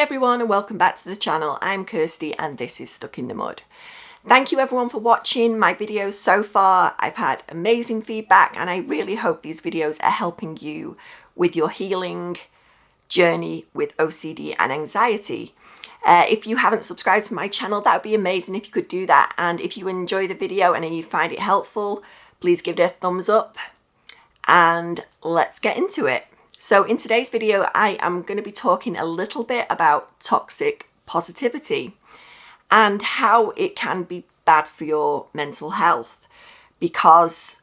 everyone and welcome back to the channel. I'm Kirsty and this is Stuck in the Mud. Thank you everyone for watching my videos so far. I've had amazing feedback and I really hope these videos are helping you with your healing journey with OCD and anxiety. If you haven't subscribed to my channel, that would be amazing if you could do that. And if you enjoy the video and you find it helpful, please give it a thumbs up and let's get into it. So in today's video, I am going to be talking a little bit about toxic positivity and how it can be bad for your mental health, because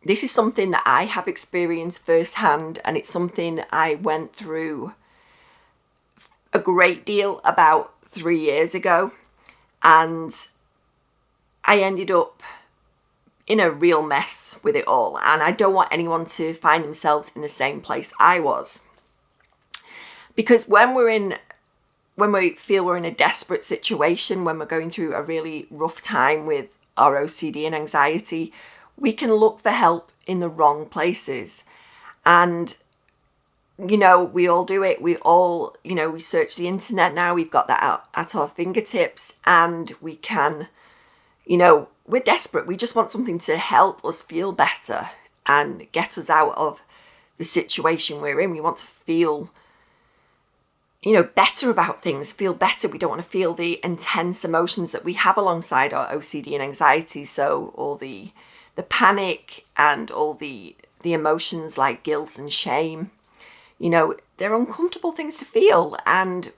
this is something that I have experienced firsthand and it's something I went through a great deal about 3 years ago, and I ended up in a real mess with it all, and I don't want anyone to find themselves in the same place I was. Because when we feel we're in a desperate situation, when we're going through a really rough time with our OCD and anxiety, we can look for help in the wrong places. And you know, we all do it. We all, we search the internet now. We've got that out at our fingertips, and we can, we're desperate. We just want something to help us feel better and get us out of the situation we're in. We want to feel, better about things, feel better. We don't want to feel the intense emotions that we have alongside our OCD and anxiety. So all the panic and all the emotions like guilt and shame, they're uncomfortable things to feel, and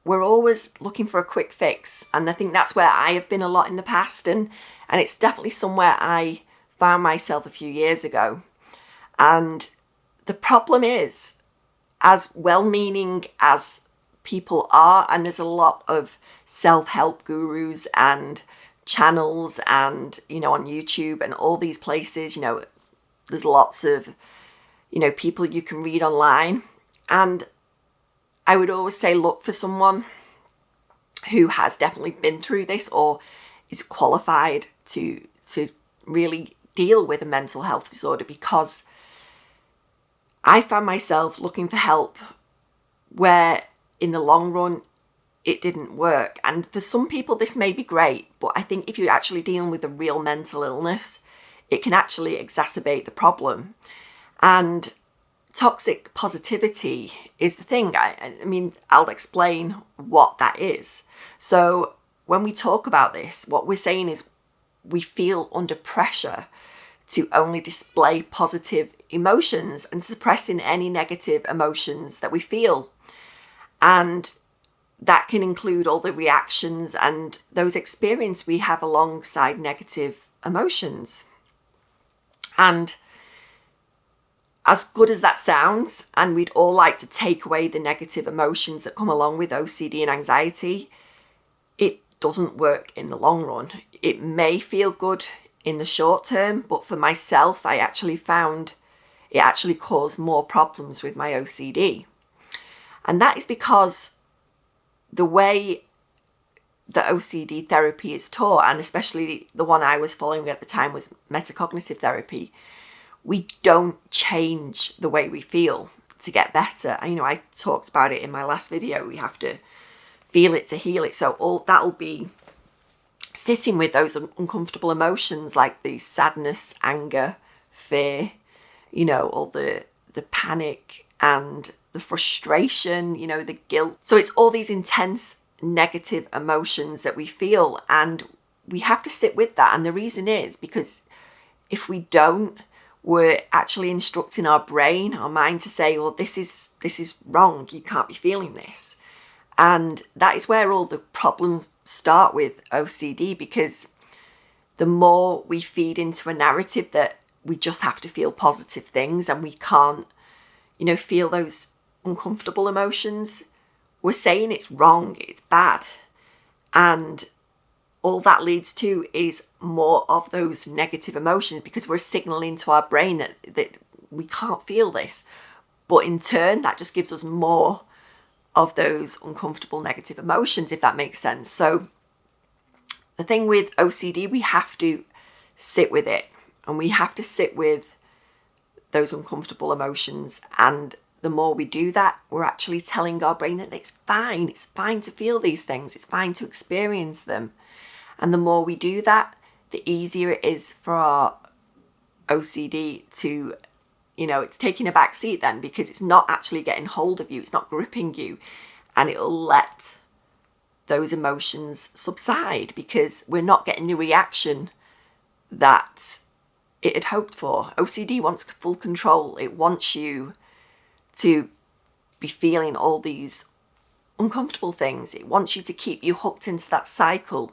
we're always looking for a quick fix. And I think that's where I have been a lot in the past, and it's definitely somewhere I found myself a few years ago. And the problem is, as well-meaning as people are, and there's a lot of self-help gurus and channels and, on YouTube and all these places, there's lots of, people you can read online. And I would always say, look for someone who has definitely been through this or is qualified to really deal with a mental health disorder, because I found myself looking for help where in the long run it didn't work. And for some people this may be great, but I think if you're actually dealing with a real mental illness, it can actually exacerbate the problem. And toxic positivity is the thing. I mean, I'll explain what that is. So when we talk about this, what we're saying is we feel under pressure to only display positive emotions and suppressing any negative emotions that we feel. And that can include all the reactions and those experiences we have alongside negative emotions. And as good as that sounds, and we'd all like to take away the negative emotions that come along with OCD and anxiety, it doesn't work in the long run. It may feel good in the short term, but for myself, I actually found it actually caused more problems with my OCD. And that is because the way the OCD therapy is taught, and especially the one I was following at the time was metacognitive therapy, we don't change the way we feel to get better. I talked about it in my last video. We have to feel it to heal it. So all that'll be sitting with those uncomfortable emotions like the sadness, anger, fear, all the panic and the frustration, the guilt. So it's all these intense negative emotions that we feel, and we have to sit with that. And the reason is because if we don't, we're actually instructing our brain, our mind, to say, well, this is wrong. You can't be feeling this. And that is where all the problems start with OCD, because the more we feed into a narrative that we just have to feel positive things and we can't, feel those uncomfortable emotions, we're saying it's wrong, it's bad. And all that leads to is more of those negative emotions, because we're signaling to our brain that we can't feel this. But in turn, that just gives us more of those uncomfortable negative emotions, if that makes sense. So the thing with OCD, we have to sit with it, and we have to sit with those uncomfortable emotions and the more we do that, we're actually telling our brain that it's fine to feel these things, it's fine to experience them. And the more we do that, the easier it is for our OCD to, it's taking a back seat then, because it's not actually getting hold of you, it's not gripping you, and it'll let those emotions subside because we're not getting the reaction that it had hoped for. OCD wants full control. It wants you to be feeling all these uncomfortable things. It wants you to keep you hooked into that cycle.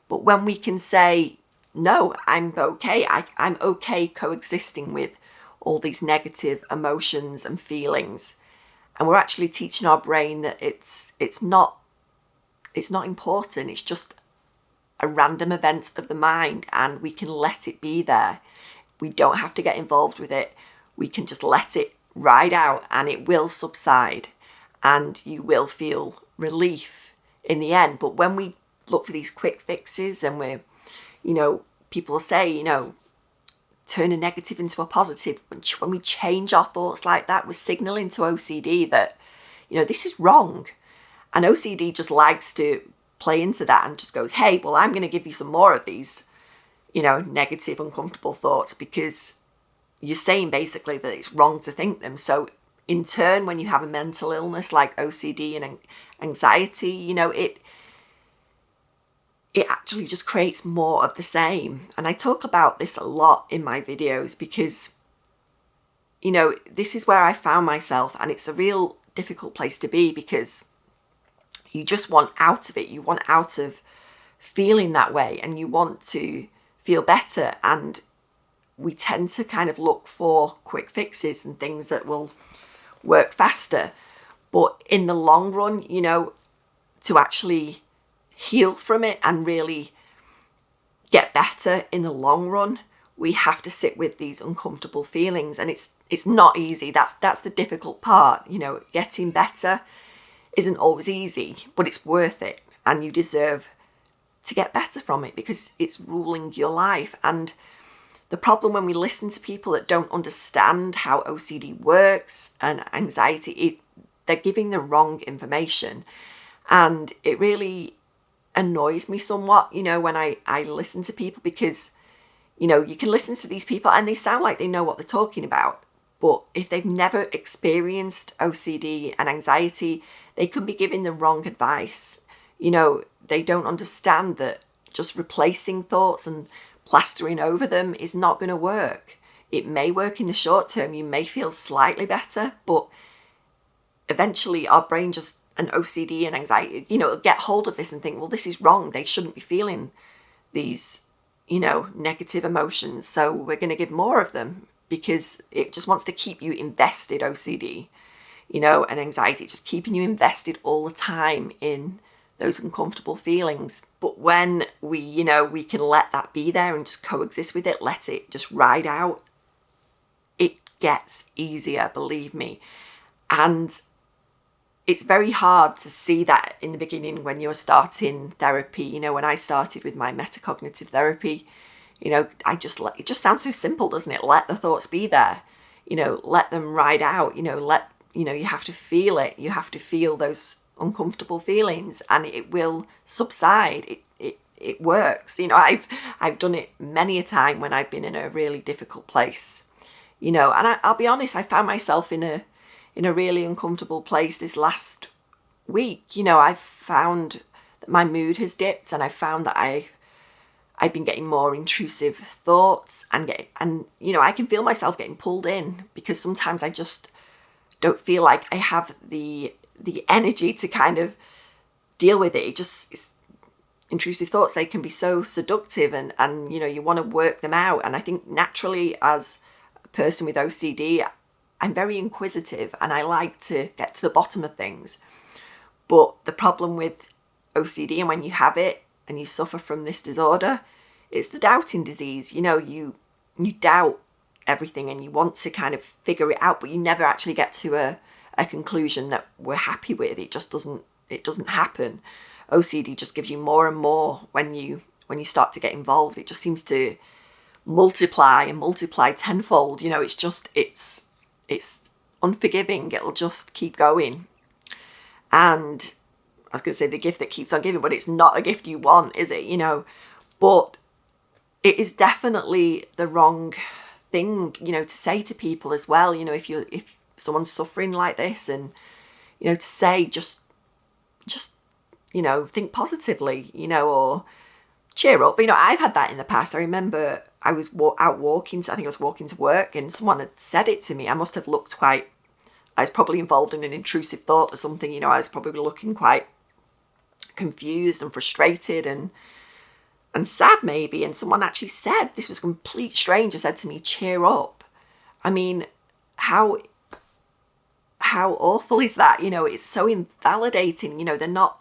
But when we can say, no, I'm okay. I'm okay coexisting with all these negative emotions and feelings. And we're actually teaching our brain that it's not important. It's just a random event of the mind, and we can let it be there. We don't have to get involved with it. We can just let it ride out, and it will subside, and you will feel relief in the end. But when we look for these quick fixes, and we're, people say, turn a negative into a positive. When we change our thoughts like that, we're signaling to OCD that, this is wrong. And OCD just likes to play into that and just goes, hey, well, I'm going to give you some more of these, negative, uncomfortable thoughts because you're saying basically that it's wrong to think them. So in turn, when you have a mental illness like OCD and anxiety, it actually just creates more of the same. And I talk about this a lot in my videos because, this is where I found myself, and it's a real difficult place to be because you just want out of it. You want out of feeling that way, and you want to feel better. And we tend to kind of look for quick fixes and things that will work faster. But in the long run, to actually heal from it and really get better in the long run, we have to sit with these uncomfortable feelings. And it's not easy. That's the difficult part. Getting better isn't always easy, but it's worth it, and you deserve to get better from it because it's ruling your life. And the problem when we listen to people that don't understand how OCD works and anxiety, they're giving the wrong information. And it really annoys me somewhat, when I listen to people because, you can listen to these people and they sound like they know what they're talking about. But if they've never experienced OCD and anxiety, they could be giving the wrong advice. They don't understand that just replacing thoughts and plastering over them is not going to work. It may work in the short term. You may feel slightly better, but eventually our brain and OCD and anxiety, get hold of this and think, well, this is wrong. They shouldn't be feeling these, negative emotions. So we're going to give more of them because it just wants to keep you invested, OCD, and anxiety, just keeping you invested all the time in those uncomfortable feelings. But when we can let that be there and just coexist with it, let it just ride out, it gets easier, believe me. And it's very hard to see that in the beginning when you're starting therapy. When I started with my metacognitive therapy, it just sounds so simple, doesn't it? Let the thoughts be there, let them ride out, you have to feel it. You have to feel those uncomfortable feelings and it will subside. It works. I've done it many a time when I've been in a really difficult place, and I'll be honest, I found myself in a really uncomfortable place this last week. I've found that my mood has dipped, and I found that I've been getting more intrusive thoughts and I can feel myself getting pulled in because sometimes I just don't feel like I have the energy to kind of deal with it. It's intrusive thoughts, they can be so seductive and you want to work them out. And I think naturally as a person with OCD, I'm very inquisitive and I like to get to the bottom of things. But the problem with OCD, and when you have it and you suffer from this disorder, it's the doubting disease. You doubt everything and you want to kind of figure it out, but you never actually get to a conclusion that we're happy with. It doesn't happen. OCD just gives you more and more when you start to get involved. It just seems to multiply and multiply tenfold. It's unforgiving, it'll just keep going. And I was going to say the gift that keeps on giving, but it's not a gift you want, is it? But it is definitely the wrong thing, to say to people as well. If someone's suffering like this, and to say just think positively, or cheer up. I've had that in the past. I remember I was out walking. I think I was walking to work, and someone had said it to me. I must have looked I was probably involved in an intrusive thought or something. I was probably looking quite confused and frustrated and sad maybe. And someone actually said, this was a complete stranger, said to me, cheer up. How awful is that? It's so invalidating. They're not,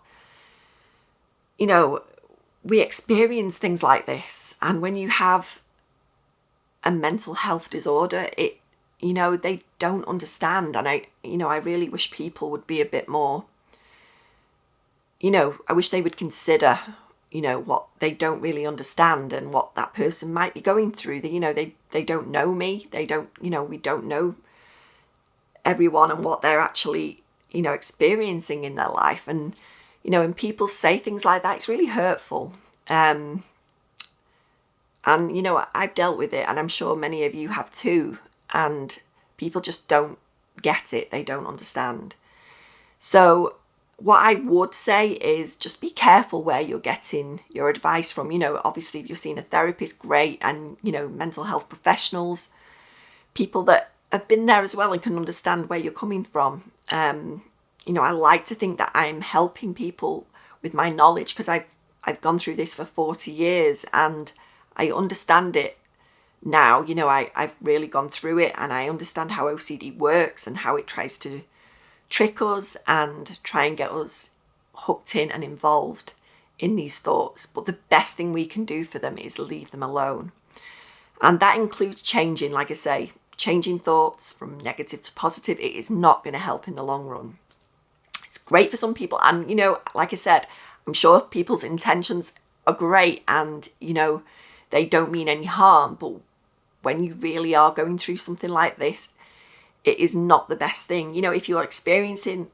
we experience things like this. And when you have a mental health disorder, they don't understand. And I really wish people would be a bit more, I wish they would consider, what they don't really understand and what that person might be going through. They don't know me. They don't, we don't know everyone and what they're actually, experiencing in their life. And, when people say things like that, it's really hurtful. And, I've dealt with it, and I'm sure many of you have too. And people just don't get it. They don't understand. So what I would say is just be careful where you're getting your advice from. Obviously, if you're seeing a therapist, great. And, mental health professionals, people that have been there as well and can understand where you're coming from. I like to think that I'm helping people with my knowledge, because I've gone through this for 40 years and I understand it now. I've really gone through it, and I understand how OCD works and how it tries to trick us and try and get us hooked in and involved in these thoughts. But the best thing we can do for them is leave them alone. And that includes changing, like I say, changing thoughts from negative to positive. It is not going to help in the long run. It's great for some people. And, like I said, I'm sure people's intentions are great and, they don't mean any harm. But when you really are going through something like this, it is not the best thing. If you're experiencing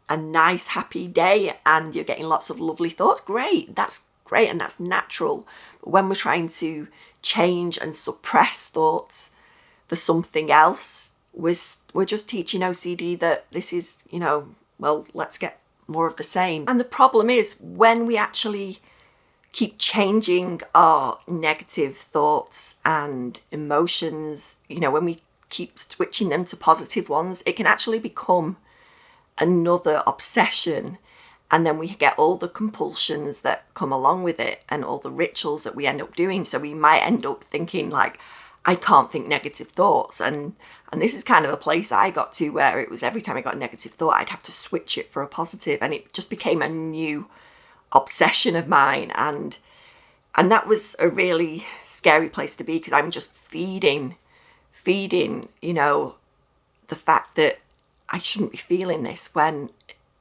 a nice, happy day and you're getting lots of lovely thoughts, great. That's great and that's natural. But when we're trying to change and suppress thoughts for something else, we're just teaching OCD that this is, let's get more of the same. And the problem is when we actually keep changing our negative thoughts and emotions, when we keep switching them to positive ones, it can actually become another obsession. And then we get all the compulsions that come along with it and all the rituals that we end up doing. So we might end up thinking like, I can't think negative thoughts. And this is kind of a place I got to where it was every time I got a negative thought, I'd have to switch it for a positive. And it just became a new obsession of mine. And that was a really scary place to be, because I'm just feeding, the fact that I shouldn't be feeling this, when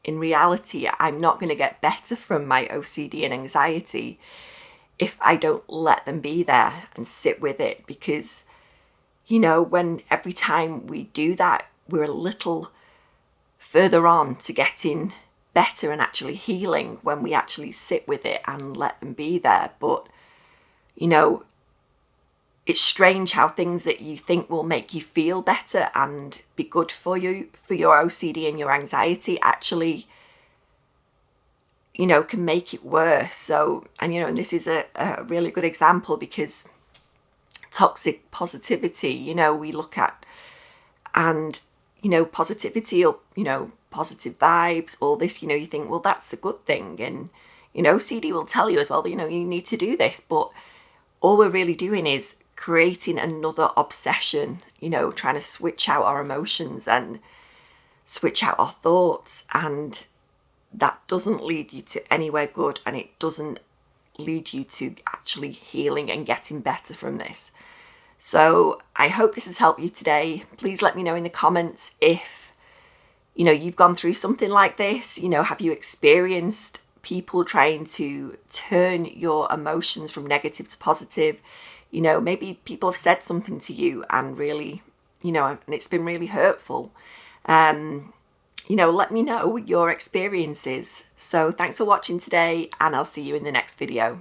in reality, I'm not going to get better from my OCD and anxiety if I don't let them be there and sit with it. Because, when every time we do that, we're a little further on to getting better and actually healing when we actually sit with it and let them be there. But, it's strange how things that you think will make you feel better and be good for you, for your OCD and your anxiety, actually, can make it worse. So, and this is a really good example, because toxic positivity, we look at, and, positivity or, positive vibes, all this, you think, well, that's a good thing. And, OCD will tell you as well, you need to do this. But all we're really doing is creating another obsession, trying to switch out our emotions and switch out our thoughts. And that doesn't lead you to anywhere good, and it doesn't lead you to actually healing and getting better from this. So I hope this has helped you today. Please let me know in the comments if, you've gone through something like this. Have you experienced people trying to turn your emotions from negative to positive? Maybe people have said something to you and really, and it's been really hurtful. You know, let me know your experiences. So thanks for watching today, and I'll see you in the next video.